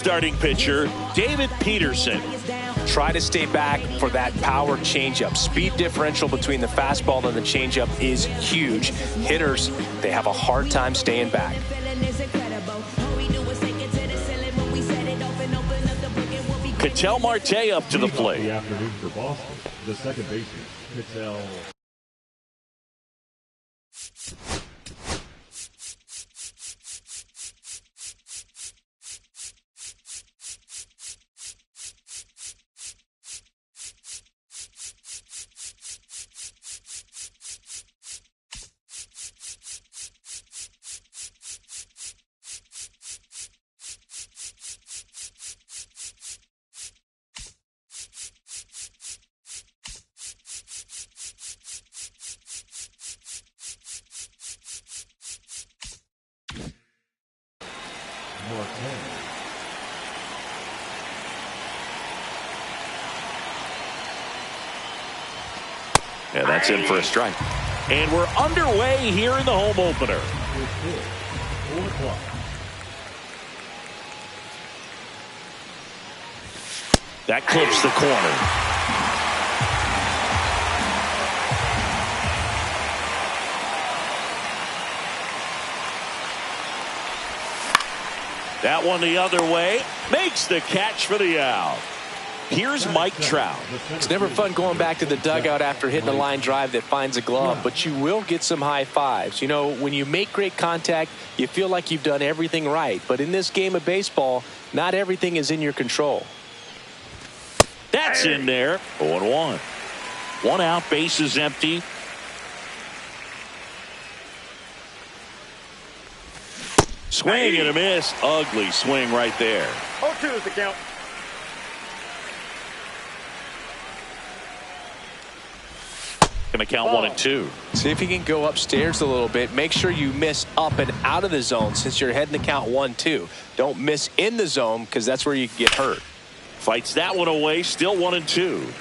Starting pitcher, David Peterson. Try to stay back for that power changeup. Speed differential between the fastball and the changeup is huge. Hitters, they have a hard time staying back. Ketel Marte up to the plate. The afternoon for Boston, the second baseman, Ketel. And that's in for a strike. And we're underway here in the home opener. That clips the corner. That one the other way. Makes the catch for the out. Here's Mike Trout. It's never fun going back to the dugout after hitting a line drive that finds a glove, but you will get some high fives. You know, when you make great contact, you feel like you've done everything right. But in this game of baseball, not everything is in your control. That's in there. 0-1. One out, bases empty. Swing and a miss. Ugly swing right there. 0-2 is the count. Going to count 1-2. See if you can go upstairs a little bit. Make sure you miss up and out of the zone since you're heading to count 1-2. Don't miss in the zone because that's where you get hurt. Fights that one away. Still 1-2.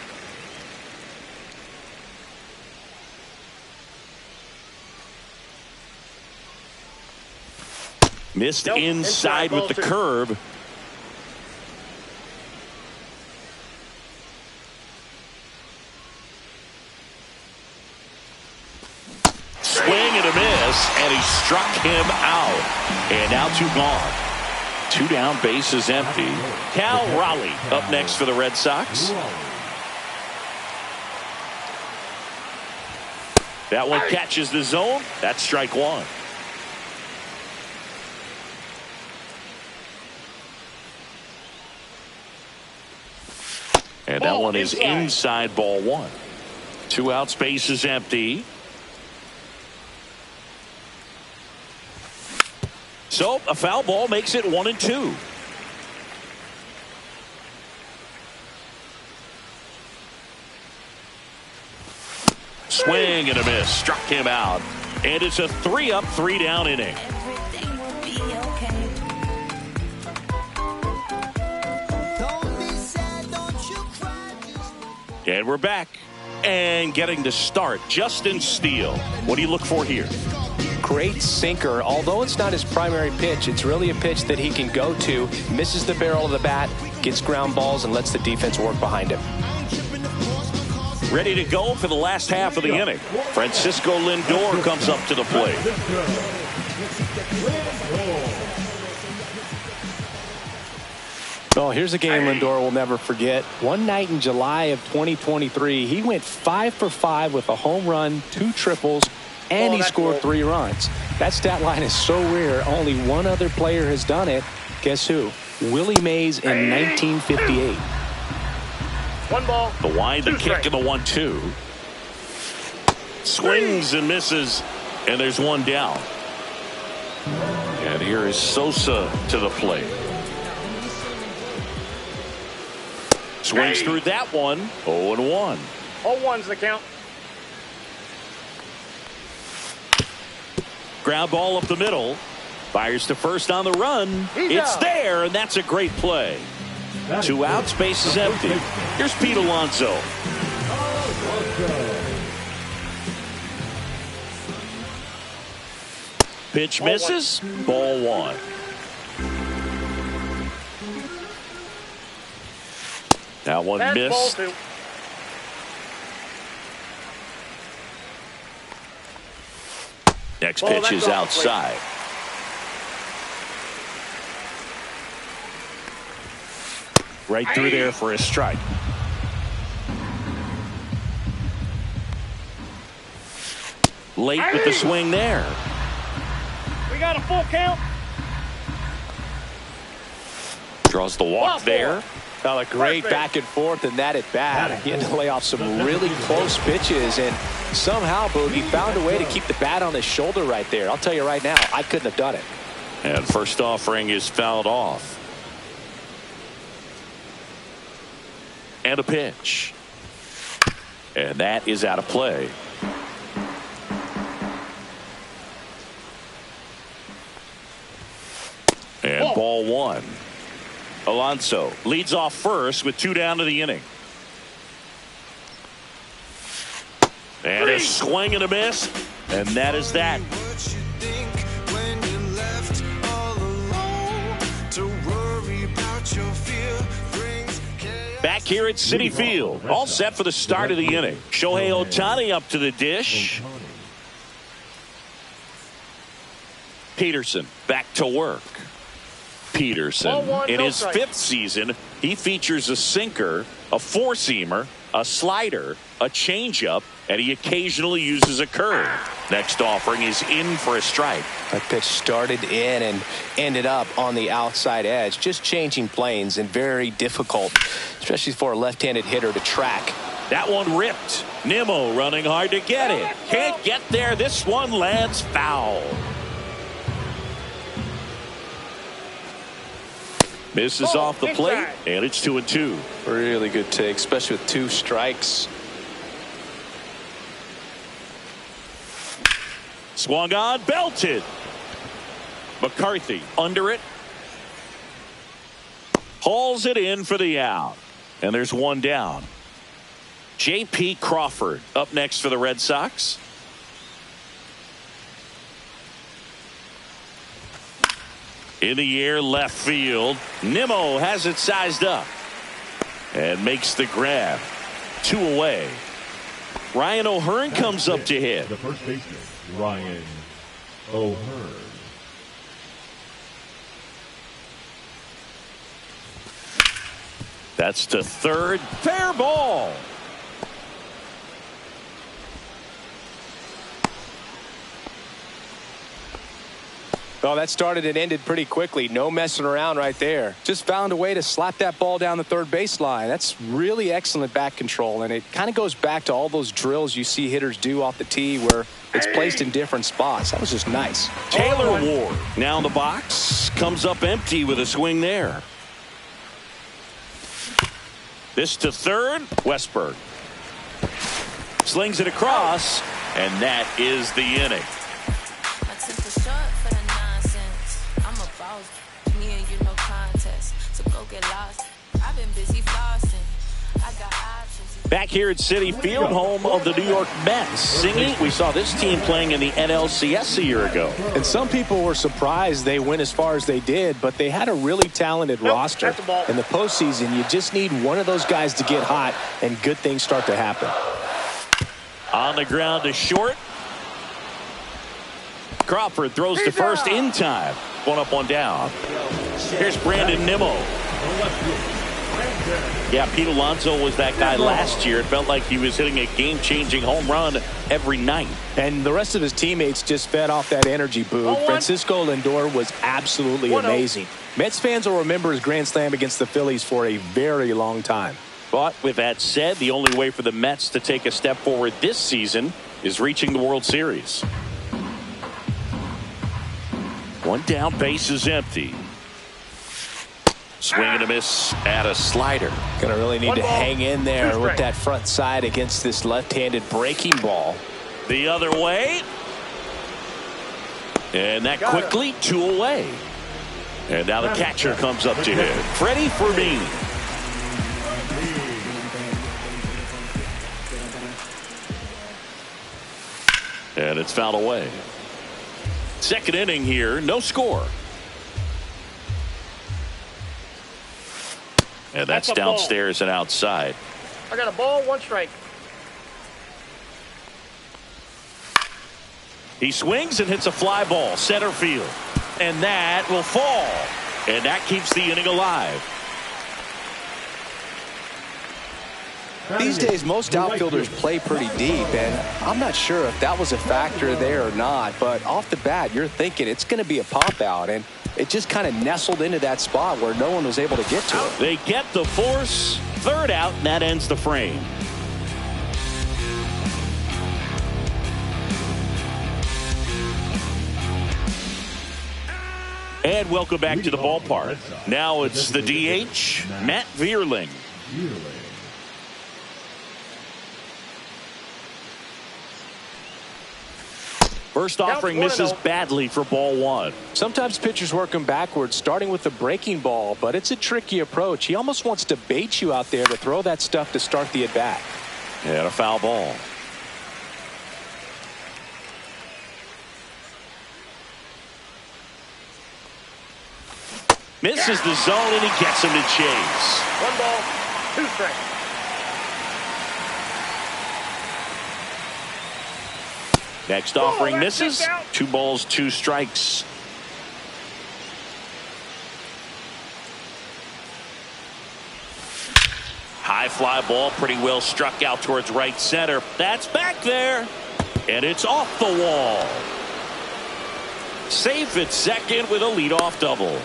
Missed inside with the curve. Swing and a miss, and he struck him out. And now 2 gone. 2 down, bases empty. Cal Raleigh up next for the Red Sox. That one catches the zone. That's strike 1. And that one is inside, ball 1. 2 outs, bases empty. So a foul ball makes it 1-2. Swing and a miss. Struck him out. And it's a 3-up, 3-down inning. And we're back. And getting to start, Justin Steele. What do you look for here? Great sinker. Although it's not his primary pitch, it's really a pitch that he can go to. Misses the barrel of the bat, gets ground balls, and lets the defense work behind him. Ready to go for the last half of the inning. Francisco Lindor comes up to the plate. Oh, here's a game Lindor will never forget. One night in July of 2023, he went 5 for 5 with a home run, 2 triples, and he scored 3 runs. That stat line is so rare, only one other player has done it. Guess who? Willie Mays in 1958. 1 ball. The wind, the kick, and the 1-2. Swings and misses, and there's 1 down. And here is Sosa to the plate. Swings through that one. 0-1. 0-1's the count. Ground ball up the middle. Fires to first on the run. It's there, and that's a great play. 2 outs, bases empty. Here's Pete Alonso. Pitch misses. Ball 1. That one That's missed. ball 2. Next Oh, pitch that's is off the outside. Right through there for a strike. Late with the swing there. We got a full count. Draws the walk there. A great Perfect. back and forth, and that at bat. He had to lay off some really close pitches, and somehow Boogie found a way to keep the bat on his shoulder right there. I'll tell you right now, I couldn't have done it. And first offering is fouled off. And a pitch. And that is out of play. And ball 1. Alonso leads off first with 2 down to the inning. And a swing and a miss. And that is that. Back here at Citi Field, all set for the start of the inning. Shohei Ohtani up to the dish. Peterson back to work. Peterson, in his 5th season, he features a sinker, a 4-seamer, a slider, a changeup, and he occasionally uses a curve. Next offering is in for a strike. That pitch started in and ended up on the outside edge. Just changing planes and very difficult, especially for a left-handed hitter to track. That one ripped. Nimmo running hard to get it. Can't get there. This one lands foul. Misses off the plate, and it's 2-2. Really good take, especially with 2 strikes. Swung on, belted. McCarthy under it. Hauls it in for the out. And there's 1 down. J.P. Crawford up next for the Red Sox. In the air, left field. Nimmo has it sized up. And makes the grab. 2 away. Ryan O'Hearn comes up to hit. The first baseman, Ryan O'Hearn. That's to third. Fair ball. Well, that started and ended pretty quickly. No messing around right there. Just found a way to slap that ball down the third baseline. That's really excellent back control, and it kind of goes back to all those drills you see hitters do off the tee where it's placed in different spots. That was just nice. Taylor Ward now in the box. Comes up empty with a swing there. This to third. Westberg slings it across, and that is the inning. Back here at Citi Field, home of the New York Mets. Singy, we saw this team playing in the NLCS a year ago. And some people were surprised they went as far as they did, but they had a really talented roster. In the postseason, you just need one of those guys to get hot, and good things start to happen. On the ground to short. Crawford throws to first in time. 1 up, 1 down. Here's Brandon Nimmo. Yeah, Pete Alonso was that guy last year. It felt like he was hitting a game-changing home run every night. And the rest of his teammates just fed off that energy, Boo. Francisco Lindor was absolutely amazing. Mets fans will remember his grand slam against the Phillies for a very long time. But with that said, the only way for the Mets to take a step forward this season is reaching the World Series. 1 down, base is empty. Swing and a miss at a slider. Gonna really need to hang in there with that front side against this left-handed breaking ball. The other way. And that quickly 2 away. And now the catcher comes up to hit. Freddie Fermin. And it's fouled away. Second inning here, no score. And that's downstairs and outside. I got a ball, 1 strike. He swings and hits a fly ball center field. And that will fall. And that keeps the inning alive. These days, most outfielders play pretty deep, and I'm not sure if that was a factor there or not, but off the bat, you're thinking it's going to be a pop-out, and it just kind of nestled into that spot where no one was able to get to it. They get the force, 3rd out, and that ends the frame. And welcome back to the ballpark. Now it's the DH, Matt Vierling. First offering misses badly for ball 1. Sometimes pitchers work him backwards, starting with the breaking ball, but it's a tricky approach. He almost wants to bait you out there to throw that stuff to start the at-bat. And a foul ball. Misses the zone, and he gets him to chase. 1 ball, 2 strikes. Next offering misses. 2 balls, 2 strikes. High fly ball, pretty well struck out towards right center. That's back there, and it's off the wall. Safe at second with a leadoff double.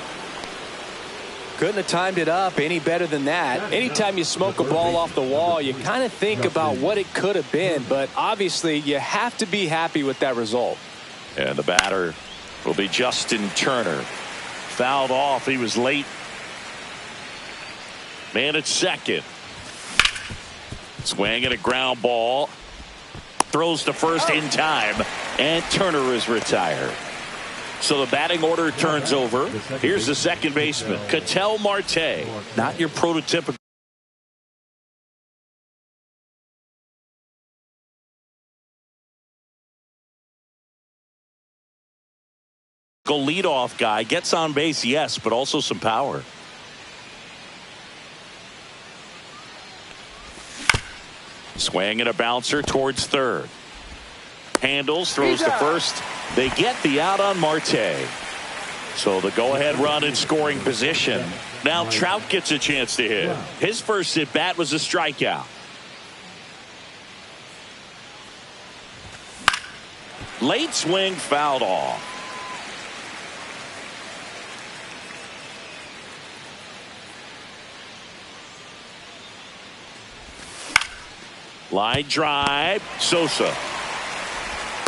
Couldn't have timed it up any better than that. Anytime you smoke a ball off the wall, you kind of think about what it could have been, but obviously you have to be happy with that result. And the batter will be Justin Turner. Fouled off. He was late. Man at second. Swinging a ground ball. Throws to first in time, and Turner is retired. So the batting order turns over. Here's the second baseman, Ketel Marte. Not your prototypical leadoff guy. Gets on base, yes, but also some power. Swinging a bouncer towards third. Handles, throws to first. They get the out on Marte. So the go-ahead run in scoring position. Now Trout gets a chance to hit. His first at-bat was a strikeout. Late swing, fouled off. Line drive, Sosa.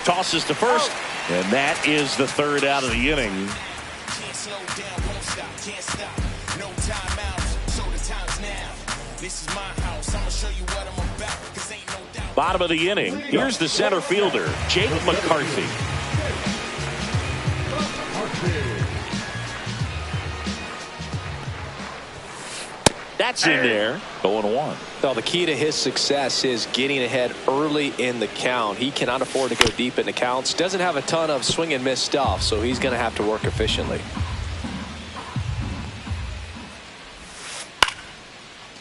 Tosses to first, and that is the 3rd out of the inning. Bottom of the inning, here's the center fielder, Jake McCarthy. That's in there. 0-1. Well, the key to his success is getting ahead early in the count. He cannot afford to go deep in the counts. Doesn't have a ton of swing and miss stuff, so he's going to have to work efficiently.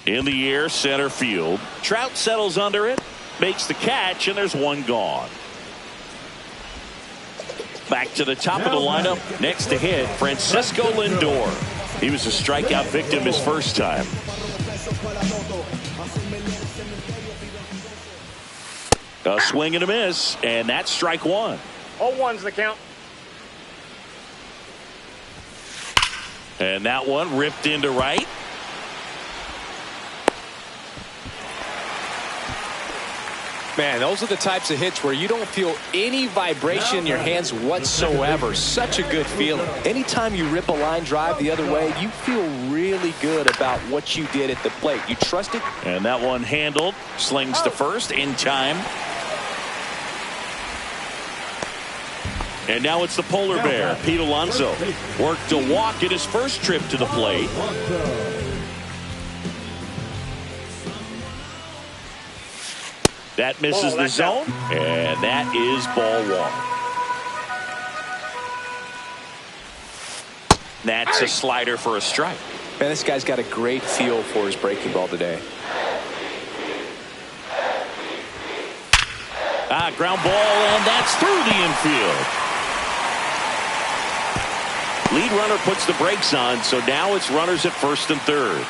In the air, center field. Trout settles under it, makes the catch, and there's one gone. Back to the top of the lineup. Next to hit, Francisco Lindor. He was a strikeout victim his first time. A swing and a miss, and that's strike 1. 0-1's the count. And that one ripped into right. Man, those are the types of hits where you don't feel any vibration in your hands whatsoever. Such a good feeling. Anytime you rip a line drive the other way, you feel really good about what you did at the plate. You trust it. And that one handled. Slings to first in time. And now it's the polar bear, Pete Alonso. Worked a walk in his first trip to the plate. That misses the zone, and that is ball 1. That's a slider for a strike. Man, this guy's got a great feel for his breaking ball today. Ground ball, and that's through the infield. Lead runner puts the brakes on, so now it's runners at first and third.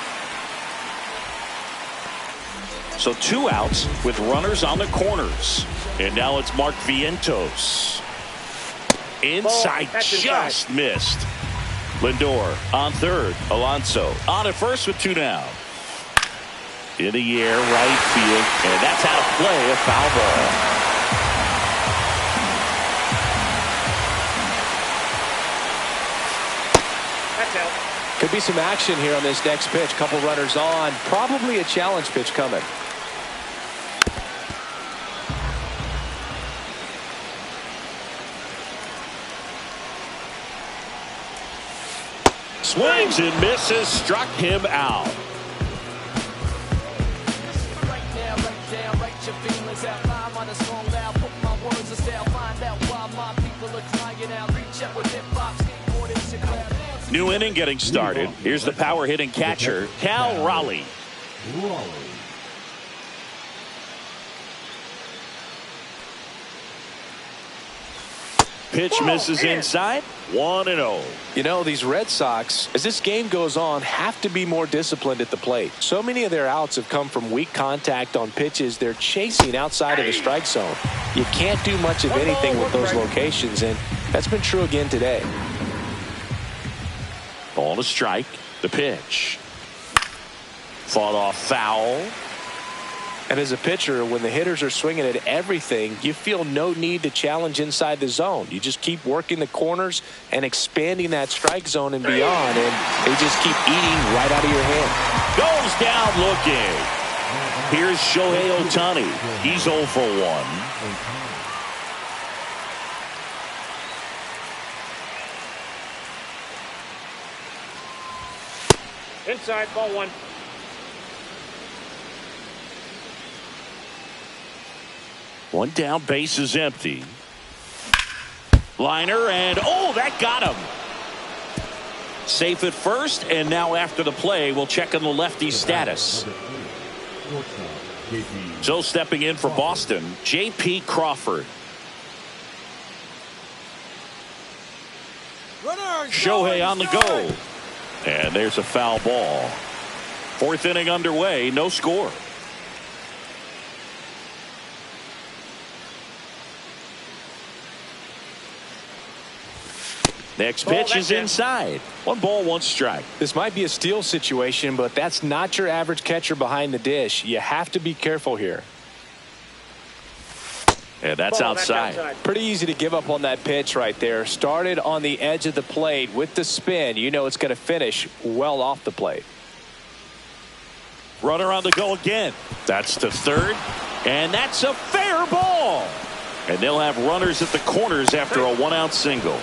So 2 outs with runners on the corners. And now it's Mark Vientos. Inside, just missed. Lindor on third. Alonso on at first with 2 down. In the air, right field, and that's out of play, a foul ball. Could be some action here on this next pitch. Couple runners on. Probably a challenge pitch coming. Swings and misses, struck him out. New inning getting started. Here's the power hitting catcher, Cal Raleigh. Pitch misses inside. 1-0. You know, these Red Sox, as this game goes on, have to be more disciplined at the plate. So many of their outs have come from weak contact on pitches they're chasing outside of the strike zone. You can't do much of anything with those locations, and that's been true again today. Ball to strike. The pitch. Fought off foul. And as a pitcher, when the hitters are swinging at everything, you feel no need to challenge inside the zone. You just keep working the corners and expanding that strike zone and beyond, and they just keep eating right out of your hand. Goes down looking. Here's Shohei Ohtani. He's 0 for 1. Inside, ball 1. One down, base is empty. Liner, and oh, that got him. Safe at first, and now after the play, we'll check on the lefty's status. So stepping in for Boston, J.P. Crawford. Shohei on the go. And there's a foul ball. 4th inning underway, no score. Next pitch is inside. 1 ball, 1 strike. This might be a steal situation, but that's not your average catcher behind the dish. You have to be careful here. And that's outside. Pretty easy to give up on that pitch right there. Started on the edge of the plate with the spin. You know it's going to finish well off the plate. Runner on the go again. That's to third. And that's a fair ball. And they'll have runners at the corners after a 1-out single.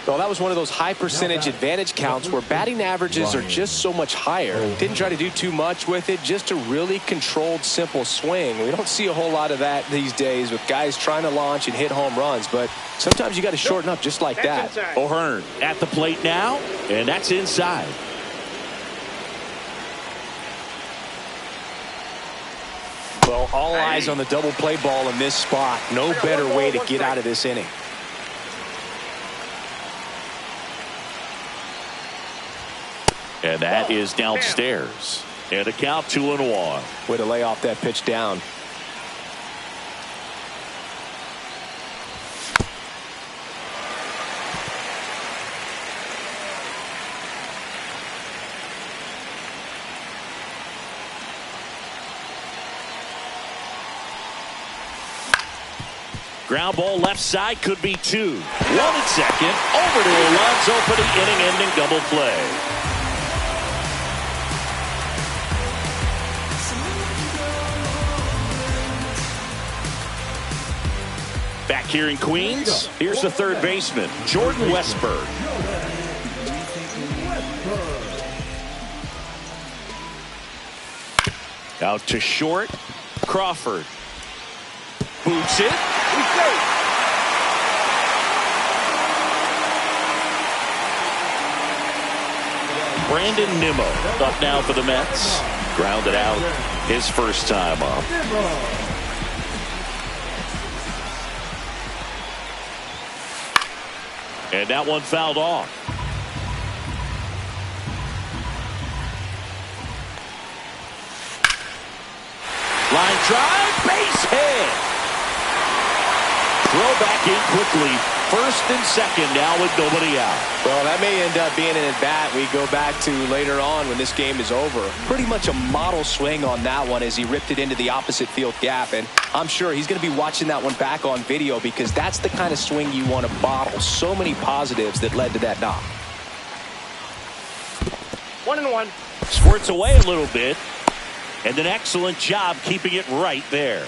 Well, that was one of those high percentage advantage counts where batting averages are just so much higher. Didn't try to do too much with it, just a really controlled, simple swing. We don't see a whole lot of that these days with guys trying to launch and hit home runs, but sometimes you got to shorten up just like that. O'Hearn at the plate now, and that's inside. Well, all eyes on the double play ball in this spot. No better way to get out of this inning. And that is downstairs. And a count 2-1. Way to lay off that pitch down. Ground ball left side, could be 2. 1 at second. Over to Alonso for the inning-ending double play. Back here in Queens, here's the third baseman, Jordan Westburg. Out to short, Crawford. Boots it. Brandon Nimmo up now for the Mets. Grounded out his first time up. And that one fouled off. Line drive, base hit. Throw back in quickly. First and second now with nobody out. Well, that may end up being an at-bat we go back to later on when this game is over. Pretty much a model swing on that one as he ripped it into the opposite field gap. And I'm sure he's going to be watching that one back on video because that's the kind of swing you want to bottle. So many positives that led to that knock. 1-1. Squirts away a little bit. And an excellent job keeping it right there.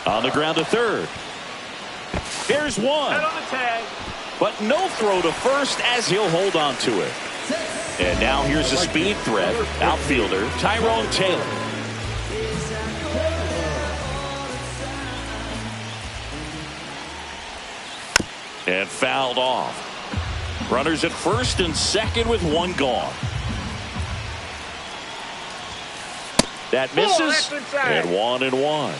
On the ground to third. There's one. Head on the tag. But no throw to first as he'll hold on to it. And now here's a speed threat. Outfielder Tyrone Taylor. And fouled off. Runners at first and second with one gone. That misses. And 1-1.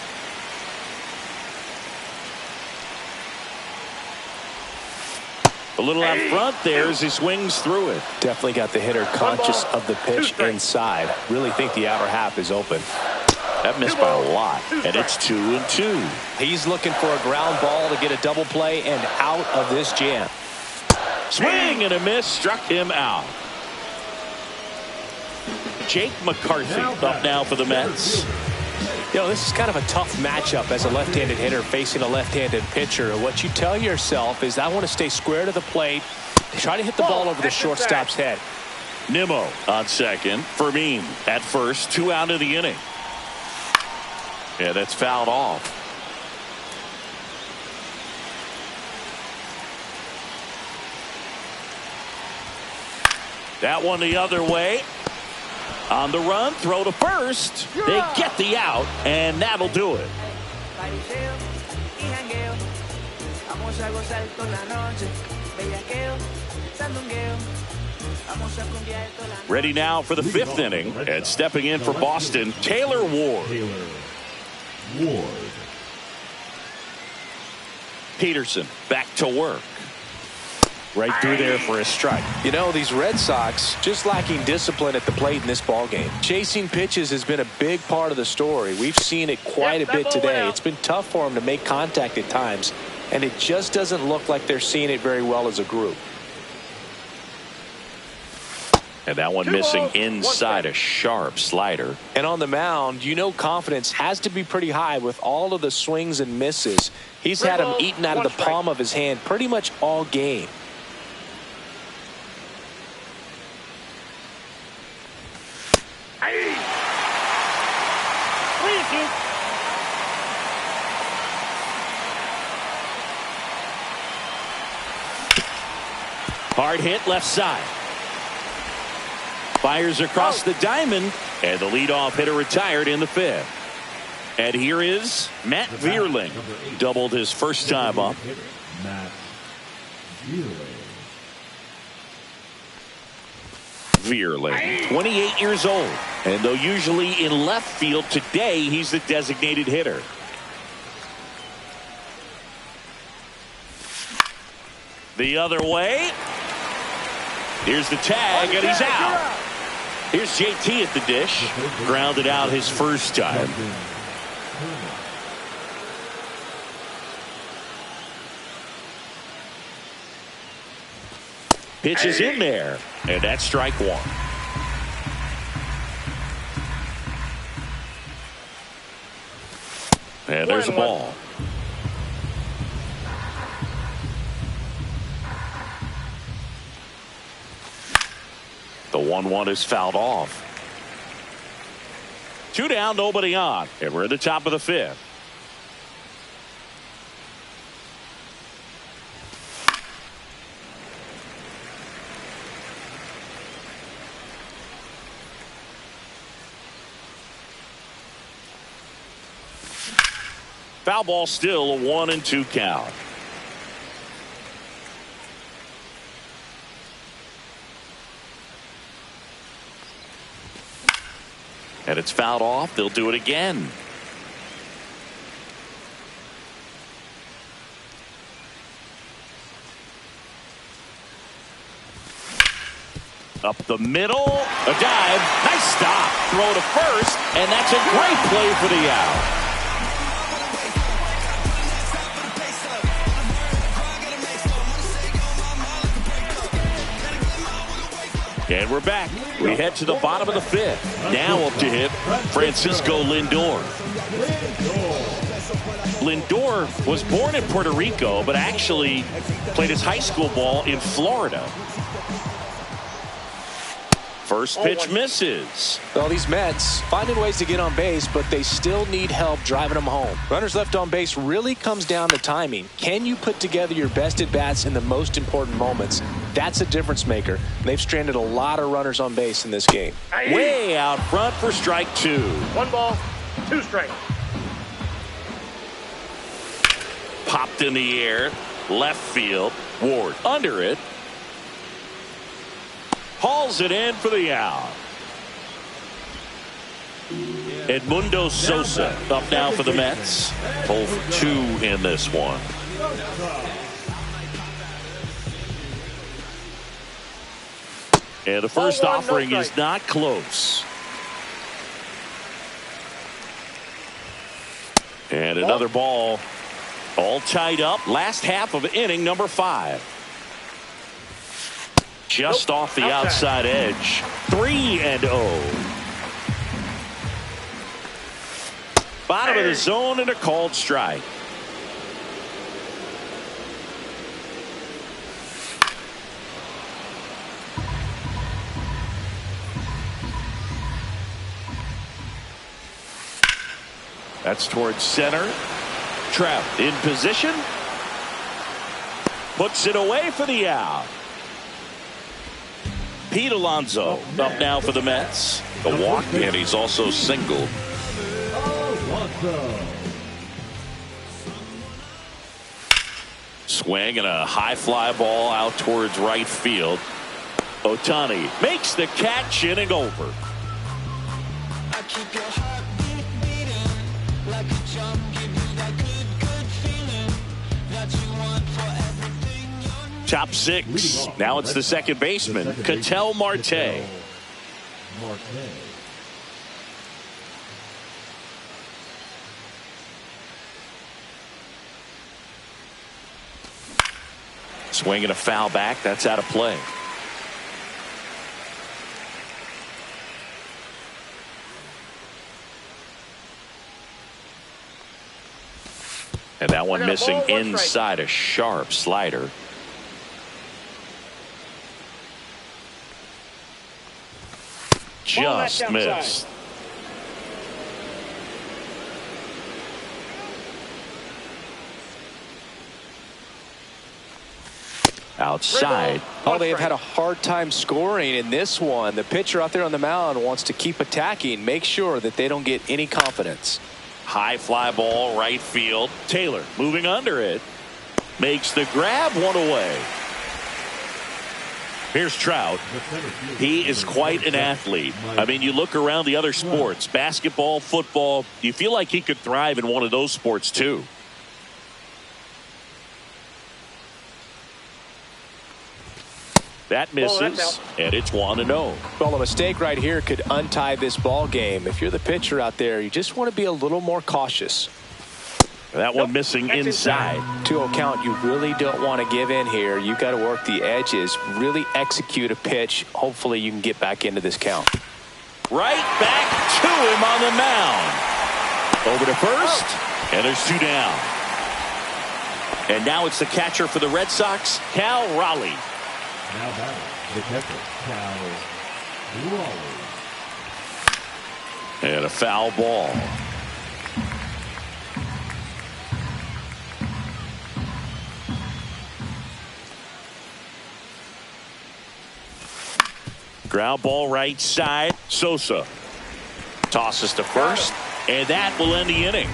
A little out front there as he swings through it. Definitely got the hitter conscious of the pitch inside. Really think the outer half is open. That missed by a lot, and it's 2-2. He's looking for a ground ball to get a double play and out of this jam. Swing and a miss, struck him out. Jake McCarthy up now for the Mets. You know, this is kind of a tough matchup as a left-handed hitter facing a left-handed pitcher. What you tell yourself is I want to stay square to the plate, try to hit the ball over the shortstop's head. Nimmo on second. Fermin at first. 2 out of the inning. Yeah, that's fouled off. That one the other way. On the run, throw to first. They get the out, and that'll do it. Ready now for the 5th inning, and stepping in for Boston, Taylor Ward. Peterson back to work. Right through there for a strike. You know, these Red Sox just lacking discipline at the plate in this ball game. Chasing pitches has been a big part of the story. We've seen it quite a bit today. It's been tough for them to make contact at times, and it just doesn't look like they're seeing it very well as a group. And that one missing inside a sharp slider. And on the mound, you know confidence has to be pretty high with all of the swings and misses. He's had them eaten out of the palm of his hand pretty much all game. Hard hit left side. Fires across the diamond, and the leadoff hitter retired in the 5th. And here is Matt Vierling. Doubled his first time up. Vierling, 28 years old. And though usually in left field, today he's the designated hitter. The other way. Here's the tag, and he's out. Here's JT at the dish. Grounded out his first time. Pitch is in there, and that's strike one. And there's a ball. The 1-1 is fouled off. 2 down, nobody on. And we're at the top of the 5th. Foul ball, still a 1-2 count. And it's fouled off. They'll do it again. Up the middle, a dive, nice stop, throw to first, and that's a great play for the out. And we're back. We head to the bottom of the fifth. Now up to hit Francisco Lindor. Lindor was born in Puerto Rico, but actually played his high school ball in Florida. First pitch misses. Well, these Mets finding ways to get on base, but they still need help driving them home. Runners left on base really comes down to timing. Can you put together your best at-bats in the most important moments? That's a difference maker. They've stranded a lot of runners on base in this game. Way out front for strike 2. 1 ball, 2 strikes. Popped in the air, left field. Ward under it. Hauls it in for the out. Edmundo Sosa up now for the Mets. 0 for 2 in this one. And the first offering is not close. And another ball. All tied up. Last half of inning number 5. Just off the outside edge. 3-0. Bottom of the zone and a called strike. That's towards center. Trout in position. Puts it away for the out. Pete Alonso up now for the Mets. A walk, and he's also singled. Swing and a high fly ball out towards right field. Ohtani makes the catch, inning over. Top 6. Now it's the second baseman, Ketel Marte. Swinging a foul back. That's out of play. And that one missing inside, a sharp slider. Just missed. Outside. Oh, they have had a hard time scoring in this one. The pitcher out there on the mound wants to keep attacking, make sure that they don't get any confidence. High fly ball, right field. Taylor moving under it. Makes the grab, one away. Here's Trout. He is quite an athlete. I mean, you look around the other sports, basketball, football, you feel like he could thrive in one of those sports too. That misses, and it's 1-0. Well, a mistake right here could untie this ball game. If you're the pitcher out there, you just want to be a little more cautious. That one missing inside. 2-0 count. You really don't want to give in here. You've got to work the edges, really execute a pitch. Hopefully you can get back into this count. Right back to him on the mound. Over to first, and there's 2 down. And now it's the catcher for the Red Sox, Cal Raleigh. Now batting, the catcher, Cal Raleigh. And a foul ball. Ground ball right side. Sosa tosses to first, and that will end the inning.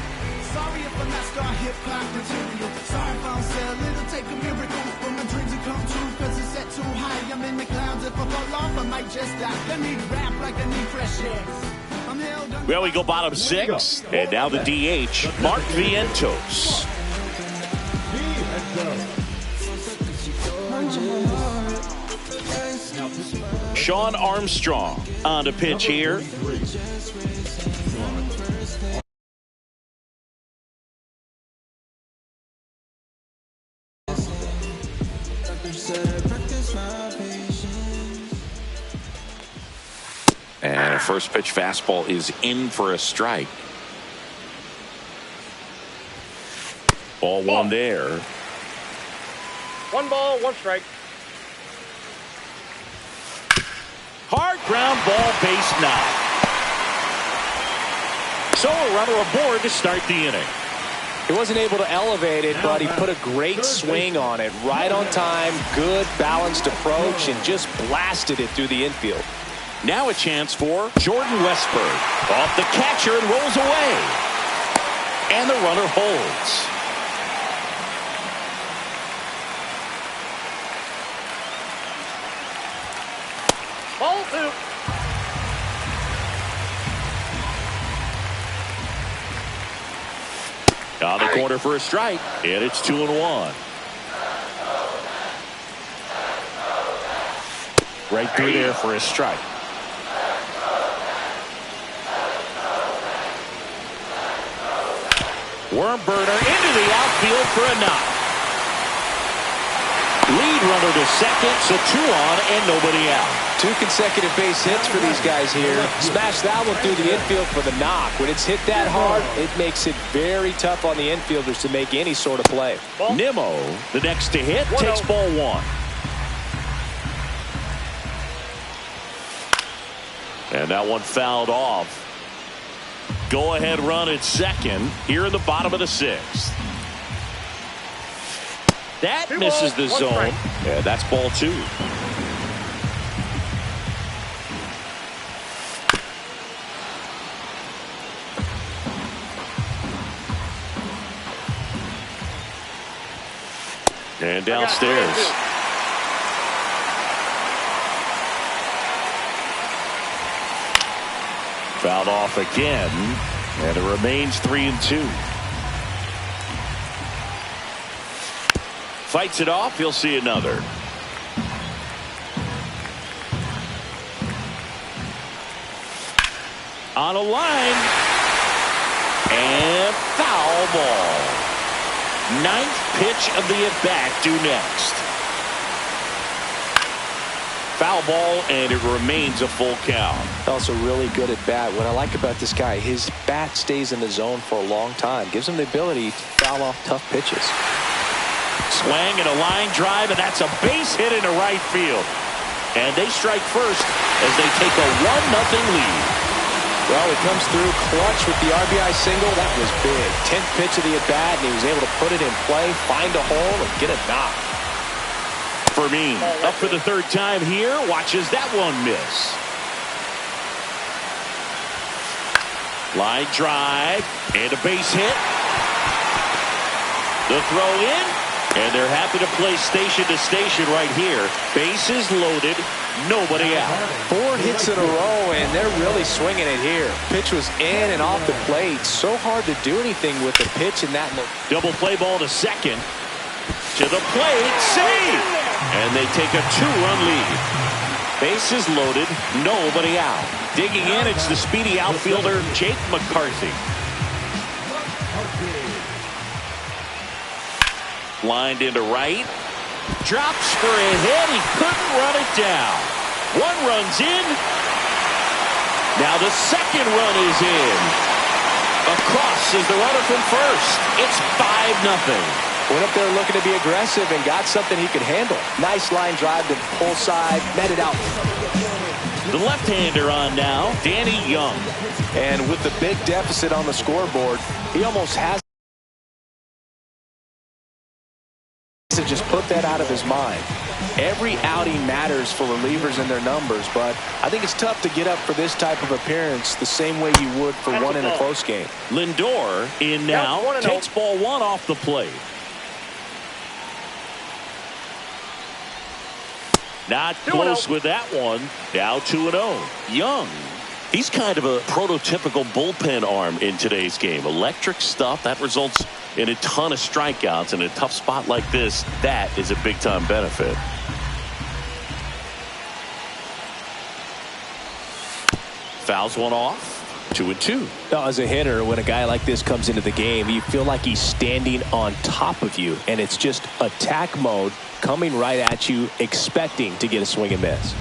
Well, we go bottom 6, and now the DH, Mark Vientos. Sean Armstrong on the pitch here. And a first pitch fastball is in for a strike. Ball one there. 1 ball, 1 strike. Hard ground ball, base knock. So a runner aboard to start the inning. He wasn't able to elevate it, but he put a great swing on it. Right on time, good balanced approach, and just blasted it through the infield. Now a chance for Jordan Westburg. Off the catcher and rolls away. And the runner holds. Ball 2. On the corner for a strike, and it's 2-1. Right through there for a strike. Worm burner into the outfield for a knock. Lead runner to second, so 2 on and nobody out. 2 consecutive base hits for these guys here. Smash that one through the infield for the knock. When it's hit that hard, it makes it very tough on the infielders to make any sort of play. Nimmo, the next to hit, takes ball 1. And that one fouled off. Go ahead run at second here in the bottom of the 6th. That misses the zone. Yeah, that's ball 2. And downstairs. Fouled off again, and it remains 3-2. Fights it off. He'll see another. On a line, and foul ball. 9th pitch of the at-bat due next. Foul ball, and it remains a full count. Also really good at bat. What I like about this guy, his bat stays in the zone for a long time. Gives him the ability to foul off tough pitches. Swing and a line drive, and that's a base hit into right field. And they strike first as they take a 1-0 lead. Well, he comes through clutch with the RBI single. That was big. 10th pitch of the at-bat, and he was able to put it in play, find a hole, and get a knock. Fermin up for the 3rd time here. Watches that one miss. Line drive and a base hit. The throw in, and they're happy to play station to station right here. Bases loaded, nobody out. 4 hits in a row, and they're really swinging it here. Pitch was in and off the plate. So hard to do anything with the pitch in that. Double play ball to second. To the plate, save! And they take a 2-run lead. Bases loaded, nobody out. Digging in, it's the speedy outfielder, Jake McCarthy. Lined into right. Drops for a hit. He couldn't run it down. 1 run's in. Now the 2nd run is in. Across is the runner from first. It's 5-0. Went up there looking to be aggressive and got something he could handle. Nice line drive to pull side, met it out. The left-hander on now, Danny Young. And with the big deficit on the scoreboard, he almost has to just put that out of his mind. Every outing matters for relievers and their numbers, but I think it's tough to get up for this type of appearance the same way you would for one in a close game. Lindor in now, takes ball 1 off the plate. Not close with that one. Now 2-0. Young. He's kind of a prototypical bullpen arm in today's game. Electric stuff that results in a ton of strikeouts. In a tough spot like this, that is a big-time benefit. Fouls one off. 2-2. As a hitter, when a guy like this comes into the game, you feel like he's standing on top of you, and it's just attack mode coming right at you, expecting to get a swing and miss.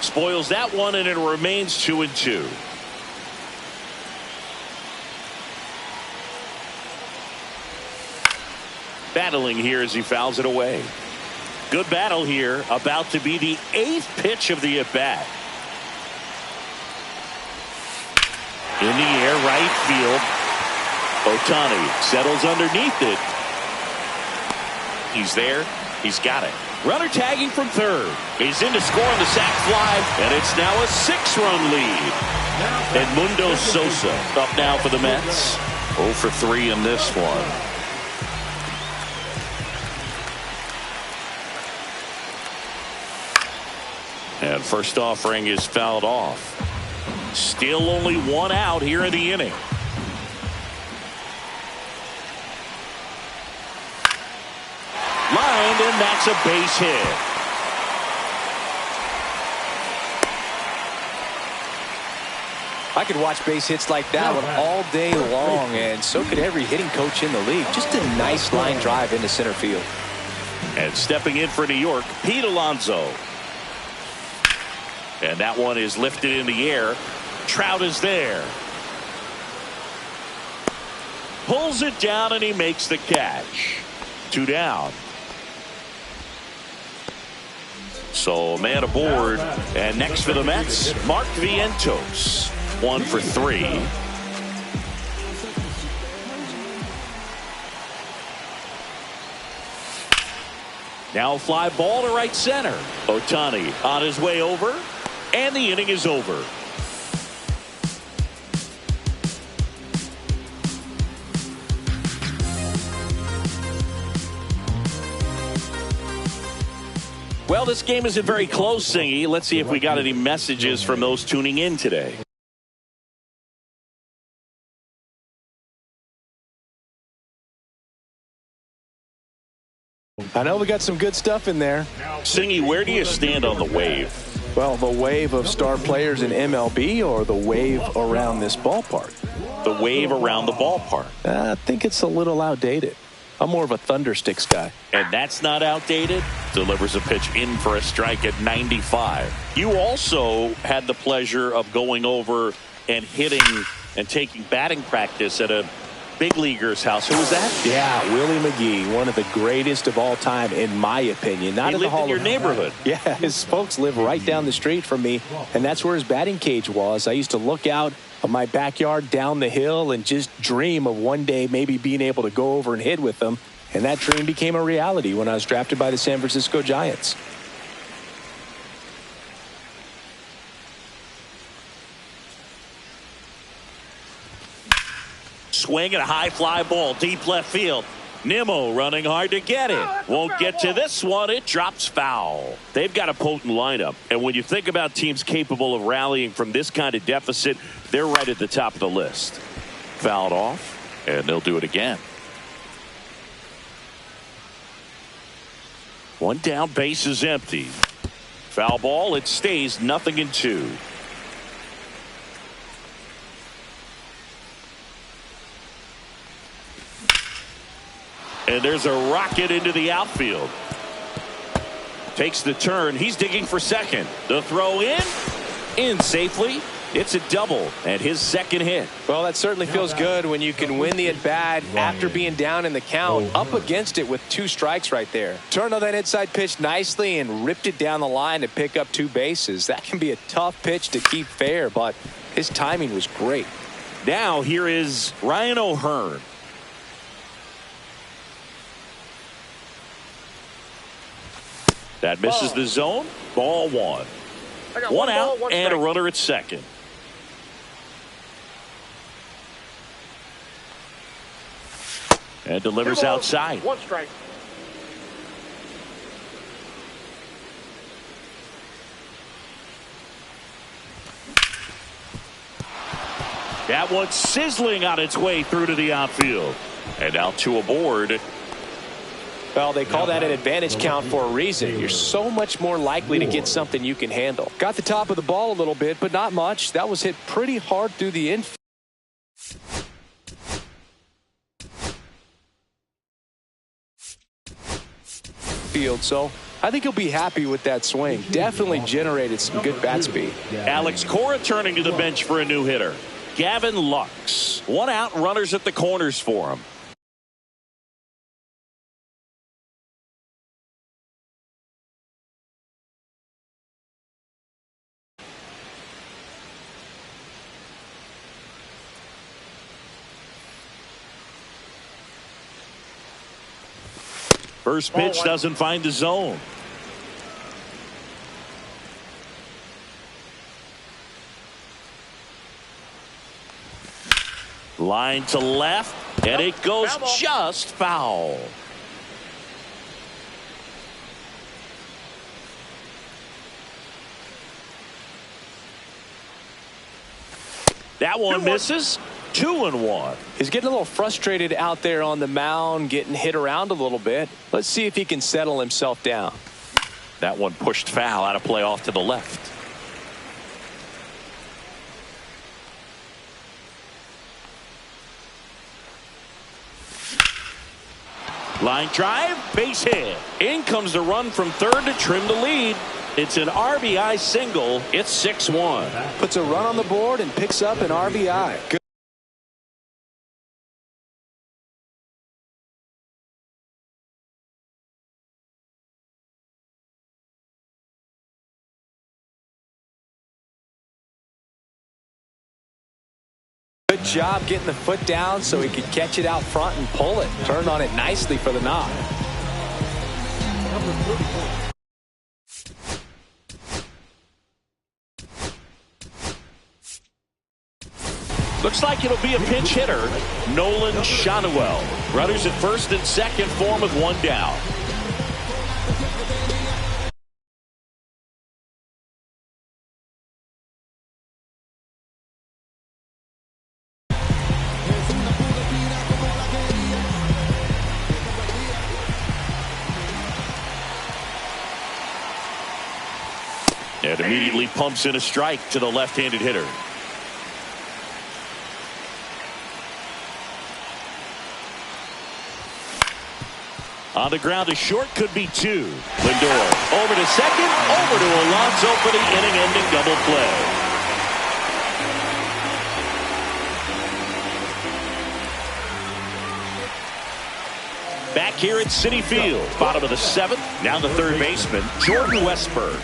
Spoils that one, and it remains 2-2. Battling here as he fouls it away. Good battle here. About to be the 8th pitch of the at-bat. In the air, right field. Ohtani settles underneath it. He's there. He's got it. Runner tagging from third. He's in to score on the sac fly, and it's now a 6-run lead. Edmundo Sosa up now for the Mets. 0 for 3 in this one. And first offering is fouled off. Still only one out here in the inning. Lined, and that's a base hit. I could watch base hits like that one all day long, and so could every hitting coach in the league. Just a nice line drive into center field. And stepping in for New York, Pete Alonso. And that one is lifted in the air. Trout is there. Pulls it down, and he makes the catch. 2 down. So a man aboard. And next for the Mets, Mark Vientos. 1 for 3. Now a fly ball to right center. Ohtani on his way over. And the inning is over. Well, this game isn't very close, Singy. Let's see if we got any messages from those tuning in today. I know we got some good stuff in there. Singy, where do you stand on the wave? Well, the wave of star players in MLB or the wave around this ballpark? The wave around the ballpark. I think it's a little outdated. I'm more of a thundersticks guy. And that's not outdated. Delivers a pitch in for a strike at 95. You also had the pleasure of going over and hitting and taking batting practice at a big leaguer's house. Who was that? Yeah, Willie McGee, one of the greatest of all time, in my opinion. Not he in lived the Hall in your neighborhood. Yeah, his folks live right down the street from me, and that's where his batting cage was. I used to look out of my backyard down the hill and just dream of one day maybe being able to go over and hit with them. And that dream became a reality when I was drafted by the San Francisco Giants. Swing and a high fly ball deep left field. Nimmo running hard to get it. Won't get to this one. It drops foul. They've got a potent lineup. And when you think about teams capable of rallying from this kind of deficit, they're right at the top of the list. Fouled off, and they'll do it again. One down, base is empty. Foul ball, it stays 0-2. And there's a rocket into the outfield. Takes the turn. He's digging for second. The throw in safely. It's a double and his second hit. Well, that certainly feels good when you can win the at-bat after being down in the count, up against it with 2 strikes right there. Turned on that inside pitch nicely and ripped it down the line to pick up 2 bases. That can be a tough pitch to keep fair, but his timing was great. Now here is Ryan O'Hearn. That misses the zone. Ball 1. One out and a runner at second. And delivers outside. 1 strike. That one's sizzling on its way through to the outfield. And now 2 aboard. Well, they call that an advantage count for a reason. You're so much more likely to get something you can handle. Got the top of the ball a little bit, but not much. That was hit pretty hard through the infield. So I think he'll be happy with that swing. Definitely generated some good bat speed. Alex Cora turning to the bench for a new hitter. Gavin Lux. 1 out, runners at the corners for him. First pitch doesn't find the zone. Line to left, and it goes just foul. That one misses. 2-1. He's getting a little frustrated out there on the mound, getting hit around a little bit. Let's see if he can settle himself down. That one pushed foul out of play off to the left. Line drive, base hit. In comes the run from third to trim the lead. It's an RBI single. It's 6-1. Puts a run on the board and picks up an RBI. Good. Good job getting the foot down so he could catch it out front and pull it. Turned on it nicely for the knock. Looks like it'll be a pinch hitter. Nolan Shotwell. Runners at first and second for him with 1 down. And immediately pumps in a strike to the left-handed hitter. On the ground, a short could be 2. Lindor over to second, over to Alonso for the inning-ending double play. Back here at Citi Field, bottom of the 7th, now the third baseman, Jordan Westburg.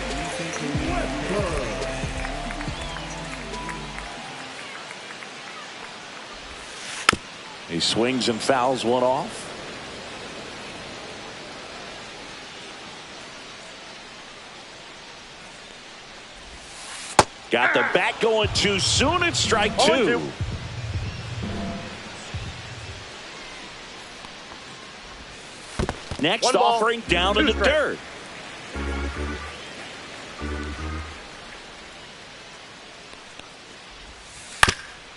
He swings and fouls one off. Got the bat going too soon. It's strike 2. Next offering down in the dirt.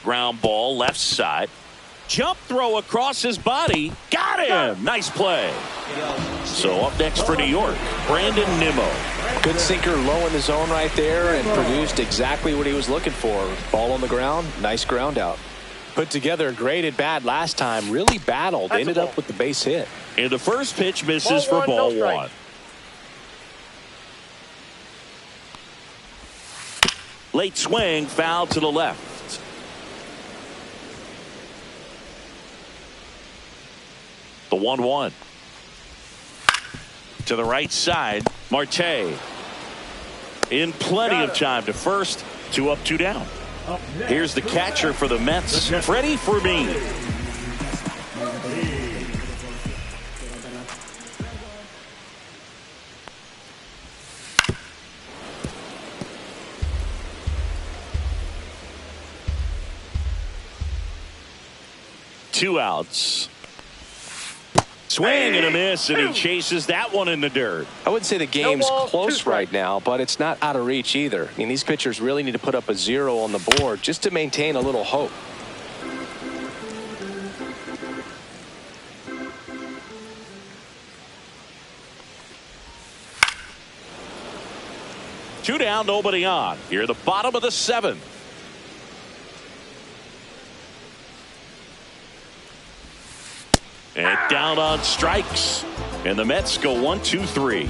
Ground ball left side. Jump throw across his body. Got him. Nice play. So up next for New York, Brandon Nimmo. Good sinker low in the zone right there and produced exactly what he was looking for. Ball on the ground. Nice ground out. Put together a great at bat last time. Really battled. Ended up with the base hit. And the first pitch misses for ball 1. Late swing, foul to the left. The 1-1. To the right side, Marte. In plenty of time to first. 2 up, 2 down. Here's the catcher for the Mets, Freddie Fermin. Two outs. Swing and a miss, and he chases that one in the dirt. I wouldn't say the game's close right now, but it's not out of reach either. I mean, these pitchers really need to put up a 0 on the board just to maintain a little hope. Two down, nobody on. Here, the bottom of the 7th. And down on strikes. And the Mets go 1, 2, 3.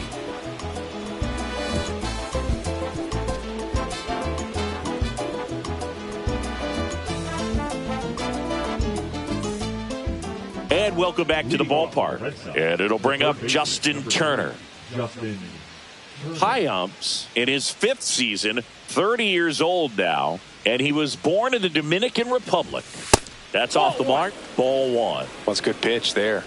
And welcome back to the ballpark. And it'll bring up Justin Turner. High umps in his 5th season, 30 years old now, and he was born in the Dominican Republic. That's off the mark. Ball 1. That's a good pitch there.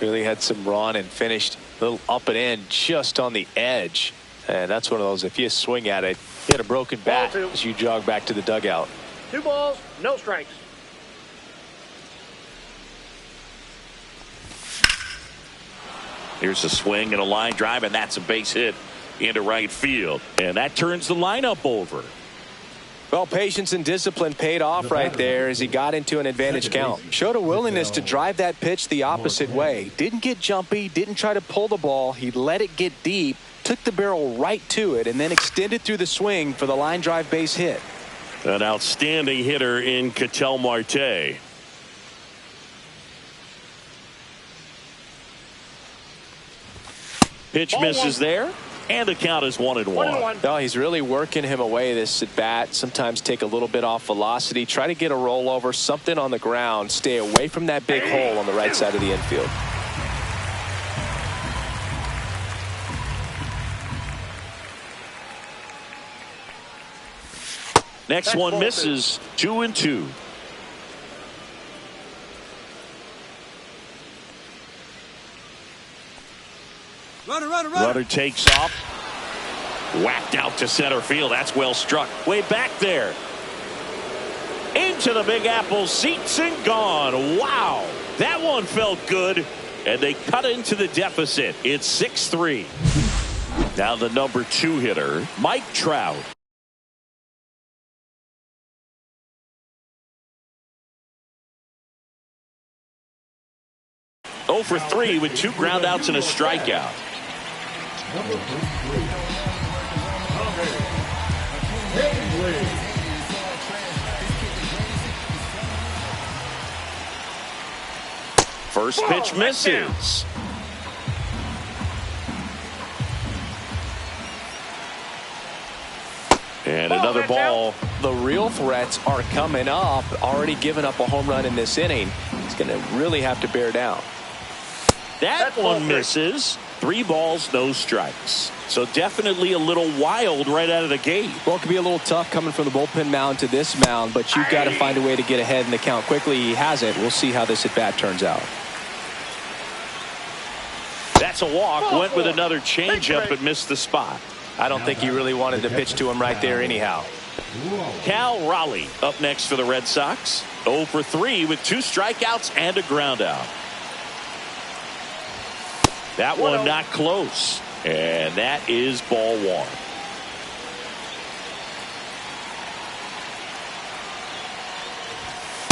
Really had some run and finished a little up and in just on the edge. And that's one of those, if you swing at it, hit a broken bat as you jog back to the dugout. 2 balls, no strikes. Here's a swing and a line drive, and that's a base hit into right field. And that turns the lineup over. Well, patience and discipline paid off right there as he got into an advantage count. Showed a willingness to drive that pitch the opposite way. Didn't get jumpy, didn't try to pull the ball. He let it get deep, took the barrel right to it, and then extended through the swing for the line drive base hit. An outstanding hitter in Ketel Marte. Pitch misses there, and the count is 1-1. No, he's really working him away this at bat. Sometimes take a little bit off velocity, try to get a rollover, something on the ground, stay away from that big hole on the right side of the infield. Next one misses. 2-2. Runner takes off. Whacked out to center field. That's well struck. Way back there. Into the Big Apple. Seats and gone. Wow. That one felt good. And they cut into the deficit. It's 6-3. Now the number 2 hitter, Mike Trout. Oh for 3 with 2 groundouts and a strikeout. First pitch misses. And another ball. The real threats are coming up. Already given up a home run in this inning. He's going to really have to bear down. That one misses. 3 balls, no strikes. So definitely a little wild right out of the gate. Well, it could be a little tough coming from the bullpen mound to this mound, but you've got to find a way to get ahead in the count quickly. He hasn't. We'll see how this at bat turns out. That's a walk. Went with another changeup but missed the spot. I don't think he really wanted to pitch to him right there anyhow. Cal Raleigh up next for the Red Sox. 0 for 3 with 2 strikeouts and a groundout. That one not close. And that is ball 1.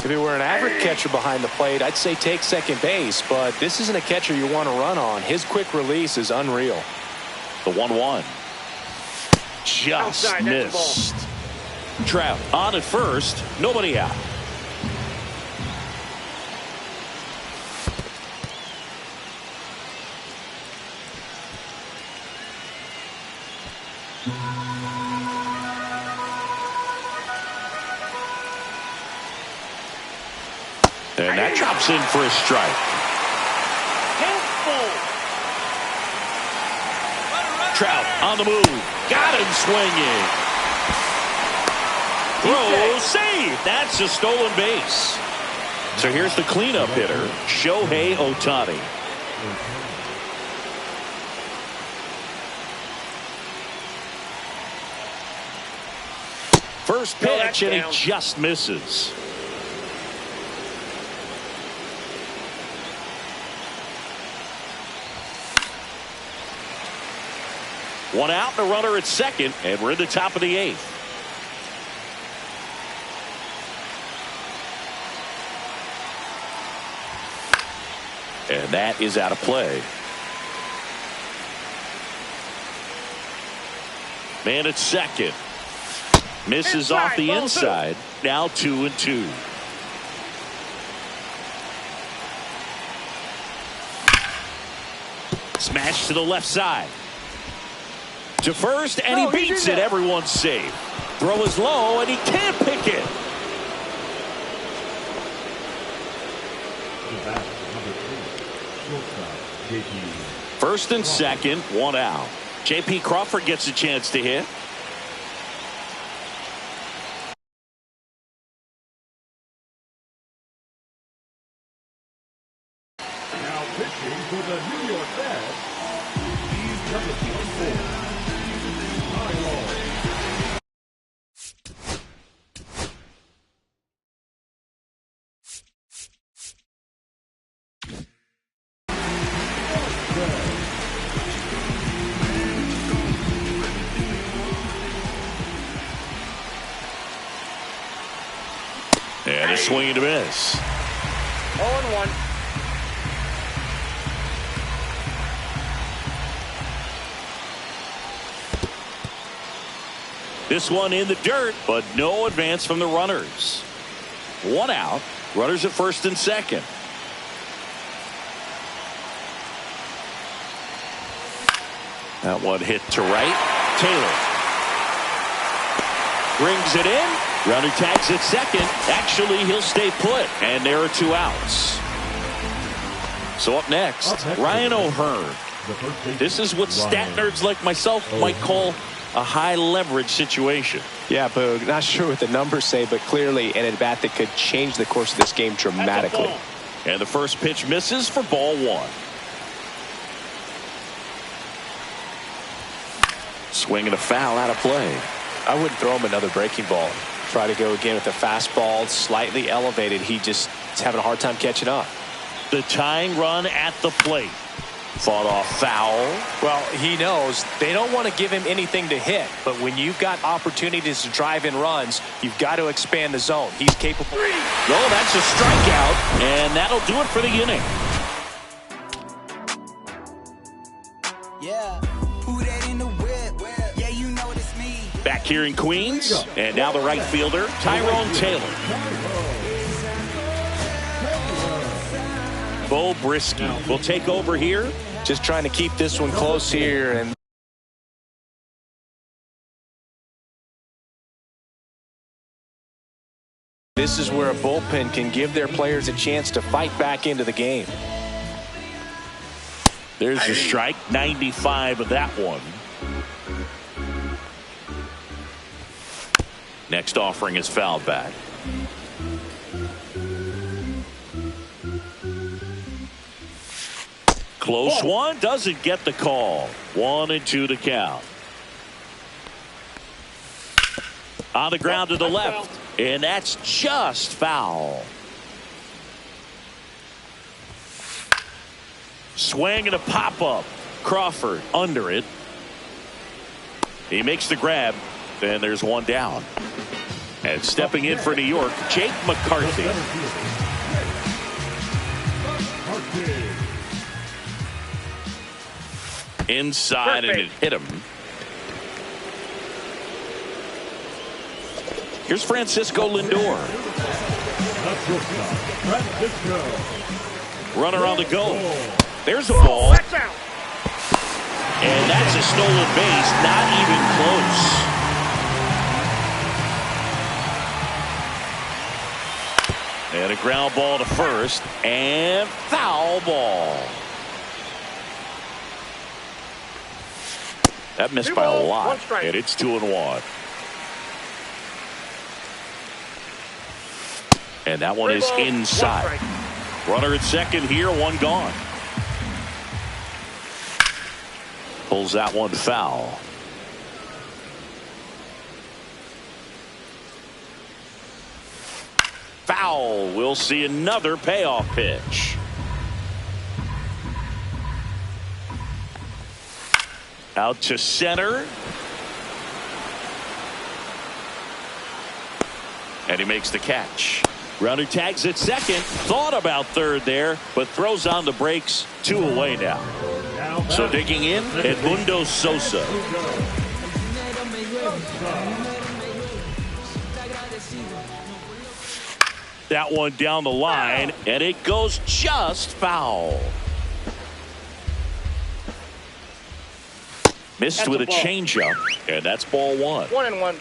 If it were an average catcher behind the plate, I'd say take second base, but this isn't a catcher you want to run on. His quick release is unreal. The 1-1. Just outside, missed. Trout on at first. Nobody out. And that drops in for a strike. Trout on the move. Got him swinging. Throw, save. That's a stolen base. So here's the cleanup hitter, Shohei Ohtani. First pitch, and he just misses. One out and a runner at second, and we're in the top of the 8th. And that is out of play. Man at second. Misses off the inside. Now 2-2. Smash to the left side. To first, and he beats it. Everyone's safe. Throw is low, and he can't pick it. First and second, one out. J.P. Crawford gets a chance to hit. Now pitching for the New York Mets, he's number 24. And a swing and a miss. 0-1. This one in the dirt, but no advance from the runners. One out. Runners at first and second. That one hit to right. Taylor brings it in. Runner tags at second. Actually, he'll stay put. And there are 2 outs. So up next, Ryan O'Hearn. This is what stat nerds like myself might call a high leverage situation. Yeah, Boog. Not sure what the numbers say, but clearly an at-bat that could change the course of this game dramatically. And the first pitch misses for ball 1. Swing and a foul out of play. I wouldn't throw him another breaking ball. Try to go again with the fastball, slightly elevated. He just is having a hard time catching up. The tying run at the plate. Fought off foul. Well, he knows they don't want to give him anything to hit, but when you've got opportunities to drive in runs, you've got to expand the zone. He's capable. No, that's a strikeout, and that'll do it for the inning. Yeah, who that in the whip? Yeah, you know it's me. Back here in Queens, and now the right fielder, Tyrone Taylor. Bo Brisky will take over here. Just trying to keep this one close here. And this is where a bullpen can give their players a chance to fight back into the game. There's a strike, 95 of that one. Next offering is fouled back. Close one, doesn't get the call. 1-2 to count. On the ground to the left, and that's just foul. Swing and a pop-up. Crawford under it. He makes the grab, and there's one down. And stepping in for New York, Jake McCarthy. Inside, and it hit him. Here's Francisco Lindor. Runner on the go. There's a ball. And that's a stolen base, not even close. And a ground ball to first, and foul ball. That missed by a lot, and it's 2-1. And that one is inside. Runner at second here, one gone. Pulls that one foul. Foul. We'll see another payoff pitch. Out to center. And he makes the catch. Runner tags at second. Thought about third there, but throws on the brakes. 2 away now. So digging in, Edmundo Sosa. That one down the line, and it goes just foul. Missed with a changeup, and that's ball 1. 1-1.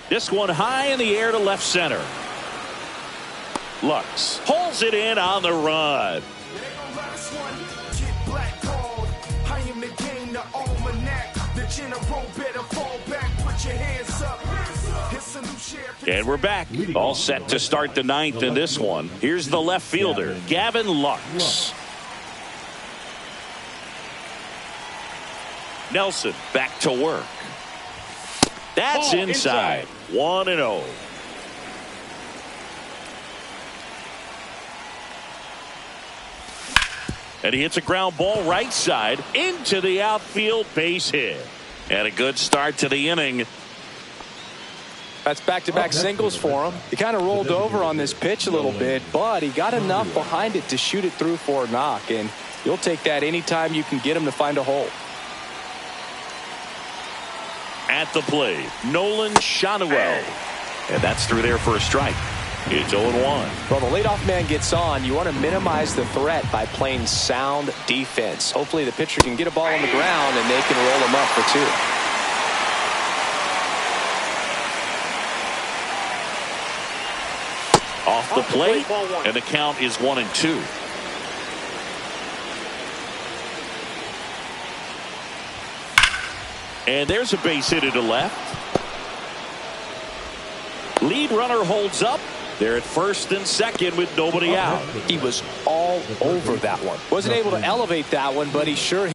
This one high in the air to left center. Lux pulls it in on the run. And we're back. All set to start the 9th in this one. Here's the left fielder, Gavin Lux. Nelson back to work. That's inside. 1-0. And he hits a ground ball right side into the outfield, base hit. And a good start to the inning. That's back-to-back singles for him. He kind of rolled over on this pitch a little bit, but he got enough behind it to shoot it through for a knock. And you'll take that anytime you can get him to find a hole. At the plate, Nolan Schanuel. And that's through there for a strike. It's 0-1. Well, the leadoff man gets on. You want to minimize the threat by playing sound defense. Hopefully the pitcher can get a ball on the ground and they can roll him up for 2. Off the plate, and the count is 1-2. And there's a base hit to the left. Lead runner holds up. They're at first and second with nobody out. He was all over that one. Wasn't able to elevate that one, but he sure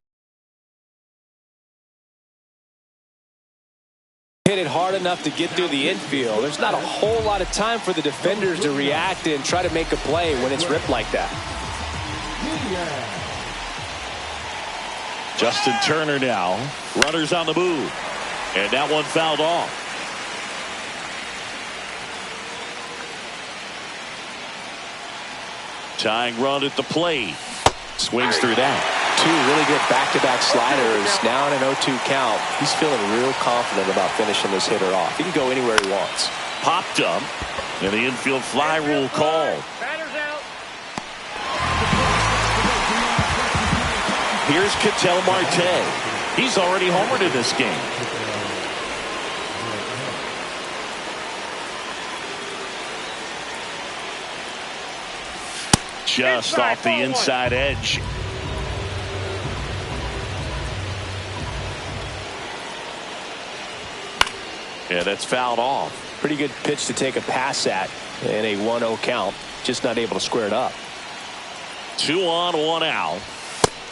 hit it hard enough to get through the infield. There's not a whole lot of time for the defenders to react and try to make a play when it's ripped like that. Justin Turner now. Runners on the move. And that one fouled off. Tying run at the plate. Swings through that. 2 really good back-to-back sliders. Now in an 0-2 count. He's feeling real confident about finishing this hitter off. He can go anywhere he wants. Popped up. And the infield fly rule called. Here's Ketel Marte. He's already homered in this game. Just off the inside edge. Yeah, that's fouled off. Pretty good pitch to take a pass at in a 1-0 count. Just not able to square it up. 2 on, 1 out.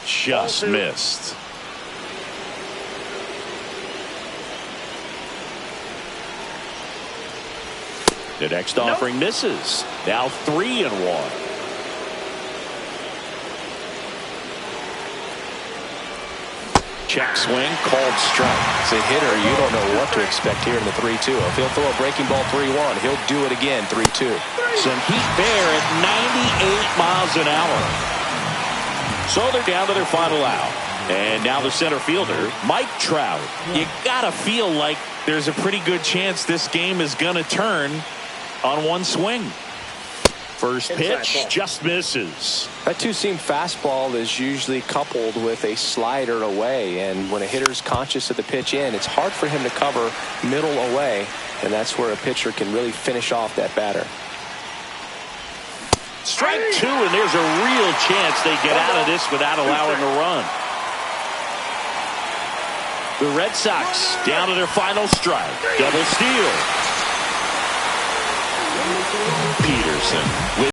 Just missed. The next offering misses. Now 3-1. Check swing, called strike. As a hitter, you don't know what to expect here in the 3-2. If he'll throw a breaking ball 3-1, he'll do it again 3-2. Some heat there at 98 miles an hour. So they're down to their final out. And now the center fielder, Mike Trout. You gotta feel like there's a pretty good chance this game is gonna turn on one swing. First pitch just misses. That two-seam fastball is usually coupled with a slider away, and when a hitter's conscious of the pitch in, it's hard for him to cover middle away, and that's where a pitcher can really finish off that batter. Strike 2, and there's a real chance they get out of this without allowing a run. The Red Sox down to their final strike. Double steal. Peterson with